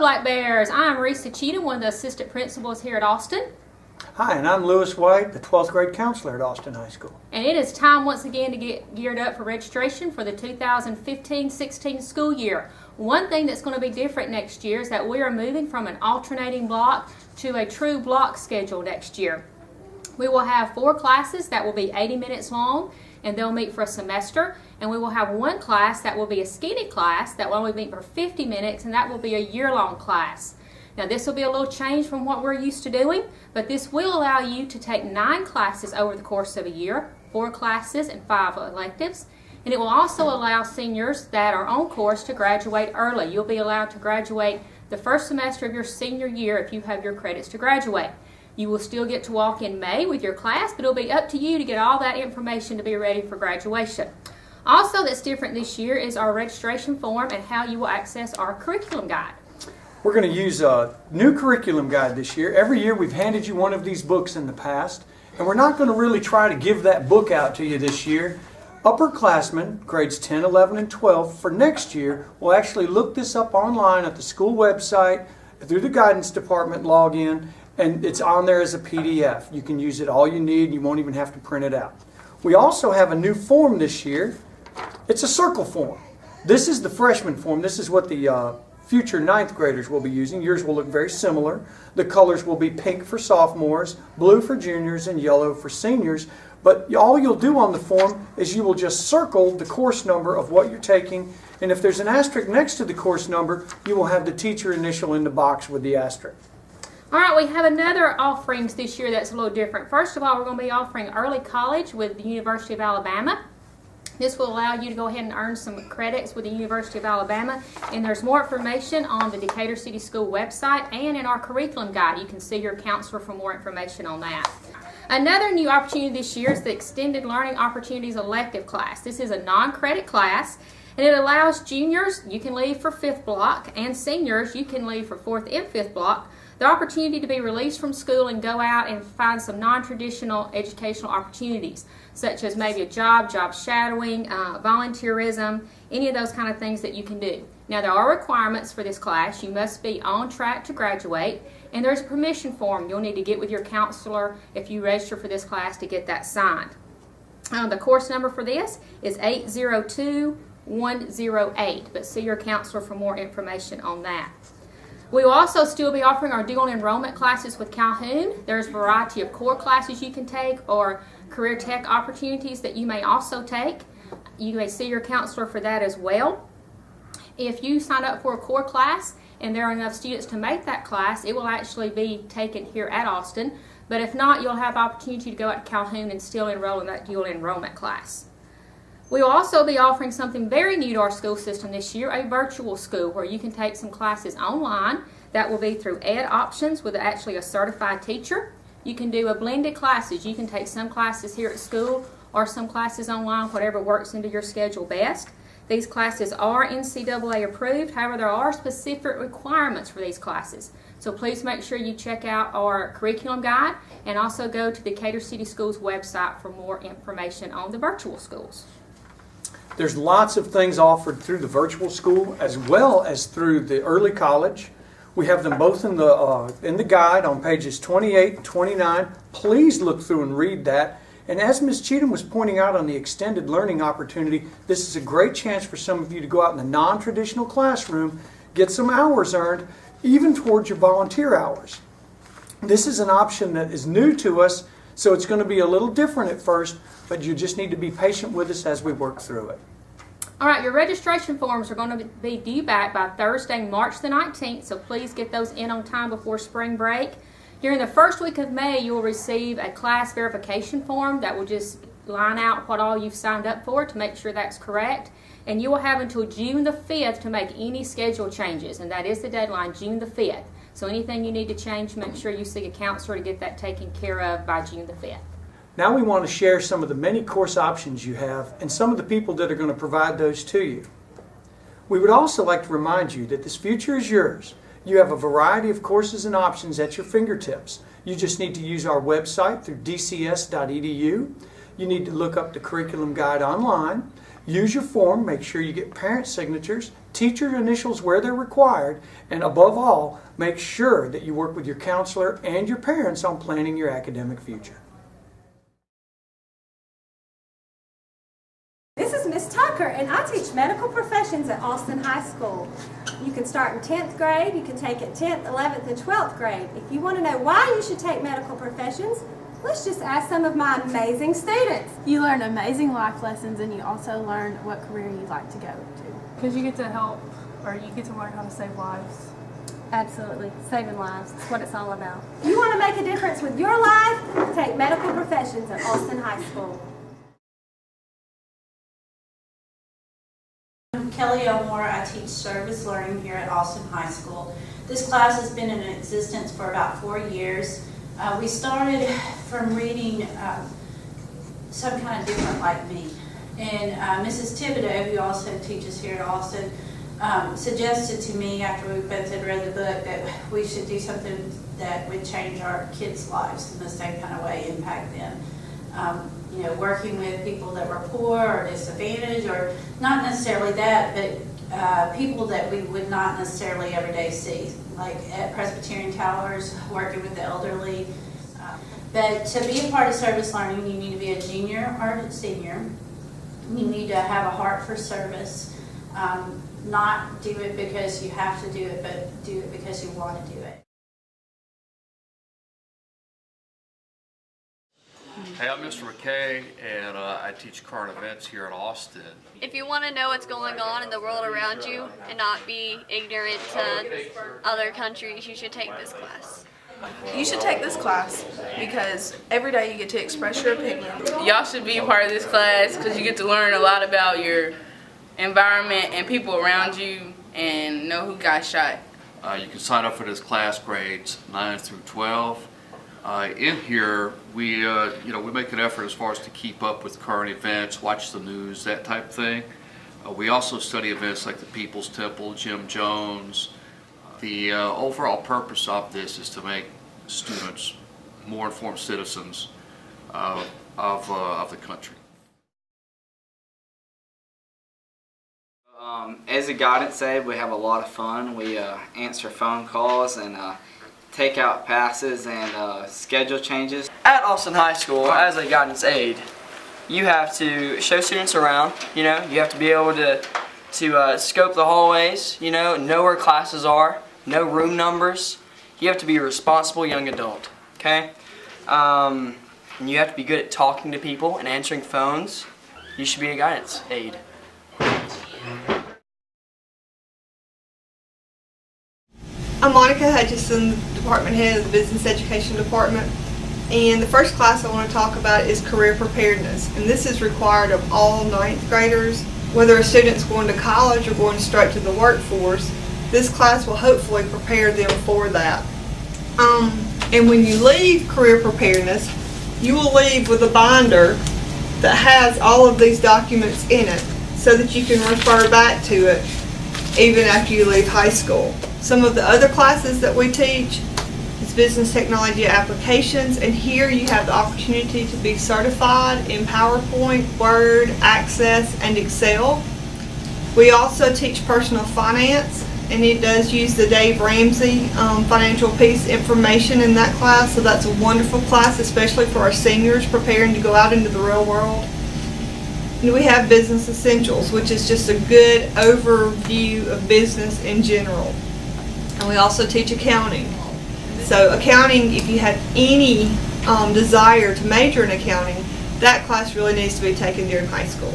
Black Bears. I'm Risa Cheatham, one of the assistant principals here at Austin. Hi, and I'm Lewis White, the 12th grade counselor at Austin High School. And it is time once again to get geared up for registration for the 2015-16 school year. One thing that's going to be different next year is that we are moving from an alternating block to a true block schedule next year. We will have 4 classes that will be 80 minutes long, and they'll meet for a semester. And we will have 1 class that will be a skinny class that will only meet for 50 minutes, and that will be a year-long class. Now this will be a little change from what we're used to doing, but this will allow you to take 9 classes over the course of a year, 4 classes and 5 electives. And it will also allow seniors that are on course to graduate early. You'll be allowed to graduate the first semester of your senior year if you have your credits to graduate. You will still get to walk in May with your class, but it'll be up to you to get all that information to be ready for graduation. Also that's different this year is our registration form and how you will access our curriculum guide. We're going to use a new curriculum guide this year. Every year we've handed you one of these books in the past, and we're not going to really try to give that book out to you this year. Upperclassmen, grades 10, 11, and 12, for next year, will actually look this up online at the school website, through the guidance department login, and it's on there as a PDF. You can use it all you need, you won't even have to print it out. We also have a new form this year. It's a circle form. This is the freshman form. This is what the future 9th graders will be using. Yours will look very similar. The colors will be pink for sophomores, blue for juniors, and yellow for seniors. But all you'll do on the form is you will just circle the course number of what you're taking, and if there's an asterisk next to the course number, you will have the teacher initial in the box with the asterisk. All right, we have another offerings this year that's a little different. First of all, we're going to be offering early college with the University of Alabama. This will allow you to go ahead and earn some credits with the University of Alabama. And there's more information on the Decatur City School website and in our curriculum guide. You can see your counselor for more information on that. Another new opportunity this year is the Extended Learning Opportunities Elective class. This is a non-credit class, and it allows juniors, you can leave for 5th block, and seniors, you can leave for 4th and 5th block, the opportunity to be released from school and go out and find some non-traditional educational opportunities, such as maybe a job shadowing, volunteerism, any of those kind of things that you can do. Now there are requirements for this class. You must be on track to graduate, and there's a permission form you'll need to get with your counselor if you register for this class to get that signed. The course number for this is 802108, but see your counselor for more information on that. We will also still be offering our dual enrollment classes with Calhoun. There's a variety of core classes you can take or career tech opportunities that you may also take. You may see your counselor for that as well. If you sign up for a core class and there are enough students to make that class, it will actually be taken here at Austin. But if not, you'll have opportunity to go out to Calhoun and still enroll in that dual enrollment class. We will also be offering something very new to our school system this year, a virtual school where you can take some classes online. That will be through Ed Options with actually a certified teacher. You can do a blended classes. You can take some classes here at school or some classes online, whatever works into your schedule best. These classes are NCAA approved. However, there are specific requirements for these classes. So please make sure you check out our curriculum guide and also go to the Decatur City Schools website for more information on the virtual schools. There's lots of things offered through the virtual school as well as through the early college. We have them both in the guide on pages 28 and 29. Please look through and read that. And as Ms. Cheatham was pointing out on the extended learning opportunity, this is a great chance for some of you to go out in the non-traditional classroom, get some hours earned, even towards your volunteer hours. This is an option that is new to us, so it's going to be a little different at first, but you just need to be patient with us as we work through it. All right, your registration forms are going to be due back by Thursday, March the 19th, so please get those in on time before spring break. During the first week of May, you will receive a class verification form that will just line out what all you've signed up for to make sure that's correct. And you will have until June the 5th to make any schedule changes, and that is the deadline, June the 5th. So anything you need to change, make sure you see a counselor to get that taken care of by June the 5th. Now we want to share some of the many course options you have and some of the people that are going to provide those to you. We would also like to remind you that this future is yours. You have a variety of courses and options at your fingertips. You just need to use our website through dcs.edu. You need to look up the curriculum guide online. Use your form, make sure you get parent signatures, teacher initials where they're required, and above all, make sure that you work with your counselor and your parents on planning your academic future. This is Miss Tucker, and I teach medical professions at Austin High School. You can start in 10th grade, you can take it 10th, 11th, and 12th grade. If you want to know why you should take medical professions, let's just ask some of my amazing students. You learn amazing life lessons, and you also learn what career you'd like to go to. Because you get to help, or you get to learn how to save lives. Absolutely. Saving lives. That's what it's all about. You want to make a difference with your life? Take medical professions at Austin High School. I'm Kelly Elmore. I teach service learning here at Austin High School. This class has been in existence for about 4 years. We started from reading Some Kind of Different Like Me. And Mrs. Thibodeau, who also teaches here at Austin, suggested to me after we both had read the book that we should do something that would change our kids' lives in the same kind of way, impact them. You know, working with people that were poor or disadvantaged, or not necessarily that, but people that we would not necessarily every day see, like at Presbyterian Towers, working with the elderly. But to be a part of service learning, you need to be a junior or a senior. You need to have a heart for service. Not do it because you have to do it, but do it because you want to do it. Hey, I'm Mr. McKay, and I teach current events here in Austin. If you want to know what's going on in the world around you and not be ignorant to other countries, you should take this class. You should take this class because every day you get to express your opinion. Y'all should be a part of this class because you get to learn a lot about your environment and people around you and know who got shot. You can sign up for this class, grades 9 through 12. In here, we make an effort as far as to keep up with current events, watch the news, that type of thing. We also study events like the People's Temple, Jim Jones. The overall purpose of this is to make students more informed citizens of the country. As a guidance aide, we have a lot of fun. We answer phone calls and take out passes and schedule changes. At Austin High School, as a guidance aide, you have to show students around. You have to be able to scope the hallways. Know where classes are, know room numbers. You have to be a responsible young adult. Okay, and you have to be good at talking to people and answering phones. You should be a guidance aide. I'm Monica Hutchison, Department Head of the Business Education Department, and the first class I want to talk about is career preparedness, and this is required of all 9th graders. Whether a student's going to college or going straight to the workforce, this class will hopefully prepare them for that. And when you leave career preparedness, you will leave with a binder that has all of these documents in it so that you can refer back to it even after you leave high school. Some of the other classes that we teach is business technology applications, and here you have the opportunity to be certified in PowerPoint, Word, Access, and Excel. We also teach personal finance, and it does use the Dave Ramsey financial piece information in that class, so that's a wonderful class, especially for our seniors preparing to go out into the real world. And we have business essentials, which is just a good overview of business in general. And we also teach accounting. So accounting, if you have any desire to major in accounting, that class really needs to be taken during high school.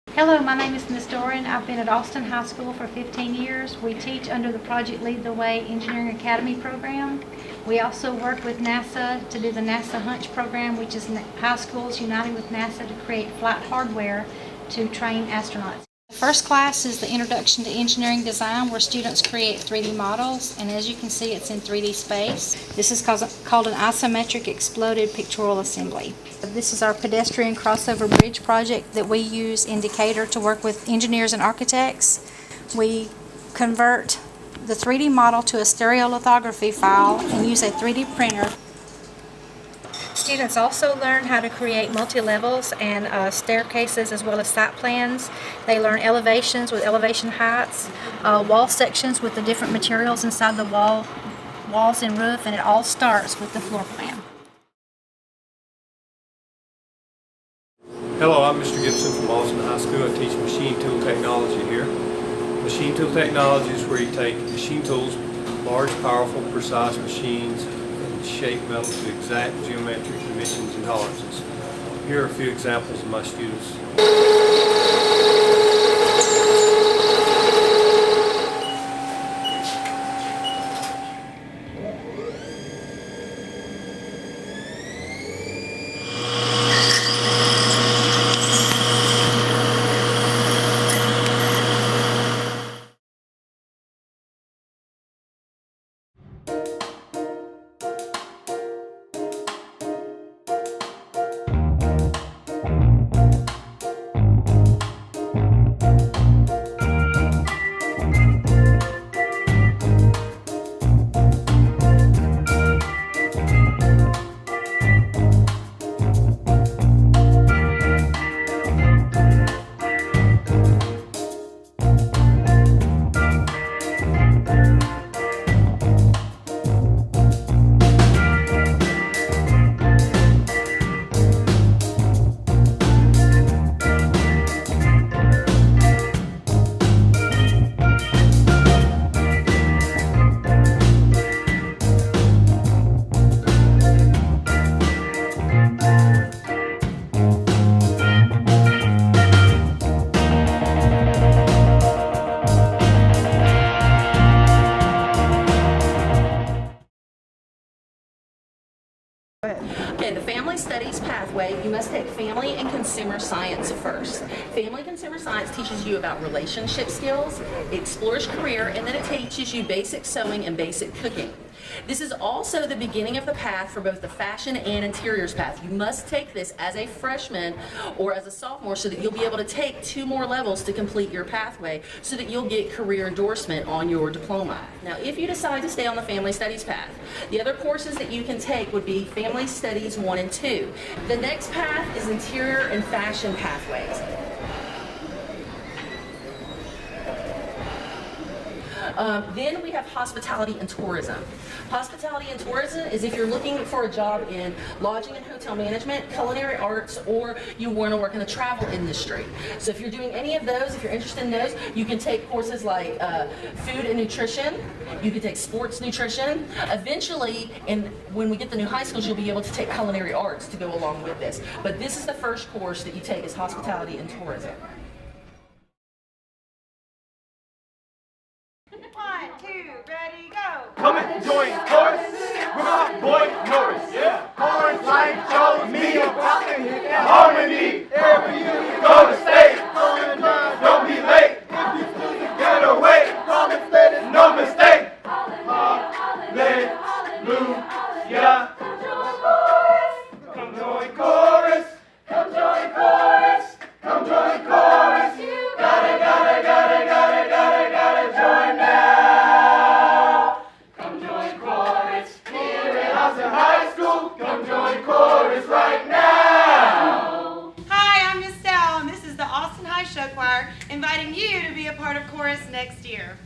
Hello, my name is Ms. Doran. I've been at Austin High School for 15 years. We teach under the Project Lead the Way Engineering Academy program. We also work with NASA to do the NASA Hunch program, which is high schools uniting with NASA to create flight hardware to train astronauts. The first class is the Introduction to Engineering Design, where students create 3D models, and as you can see, it's in 3D space. This is called an isometric exploded pictorial assembly. This is our pedestrian crossover bridge project that we use in Decatur to work with engineers and architects. We convert the 3D model to a stereolithography file and use a 3D printer students also learn how to create multi-levels and staircases as well as site plans. They learn elevations with elevation heights, wall sections with the different materials inside the walls and roof, and it all starts with the floor plan. Hello, I'm Mr. Gibson from Austin High School. I teach machine tool technology here. Machine tool technology is where you take machine tools, large, powerful, precise machines, and shape metal to exact geometric dimensions and tolerances. Here are a few examples of my students. Okay, the Family Studies pathway, you must take Family and Consumer Science first. Family and Consumer Science teaches you about relationship skills, it explores career, and then it teaches you basic sewing and basic cooking. This is also the beginning of the path for both the fashion and interiors path. You must take this as a freshman or as a sophomore so that you'll be able to take 2 more levels to complete your pathway so that you'll get career endorsement on your diploma. Now, if you decide to stay on the Family Studies path, the other courses that you can take would be Family Studies 1 and 2. The next path is Interior and Fashion pathways. Then we have hospitality and tourism. Hospitality and tourism is if you're looking for a job in lodging and hotel management, culinary arts, or you want to work in the travel industry. So if you're doing any of those, if you're interested in those, you can take courses like food and nutrition. You can take sports nutrition. Eventually, when we get the new high schools, you'll be able to take culinary arts to go along with this. But this is the first course that you take is hospitality and tourism. 1, 2, ready, go! Come and join chorus with my boy Norris. Yeah. Chorus like chose me about to hit that harmony. Every year we go to state. Don't be late. If you choose to get away, promise that it's no mistake. Hallelujah. Come join chorus. Come join chorus. Come join chorus. You gotta join now. Come join chorus here at Austin High School. Come join chorus right now. Hi, I'm Miss Dell, and this is the Austin High Show Choir inviting you to be a part of chorus next year.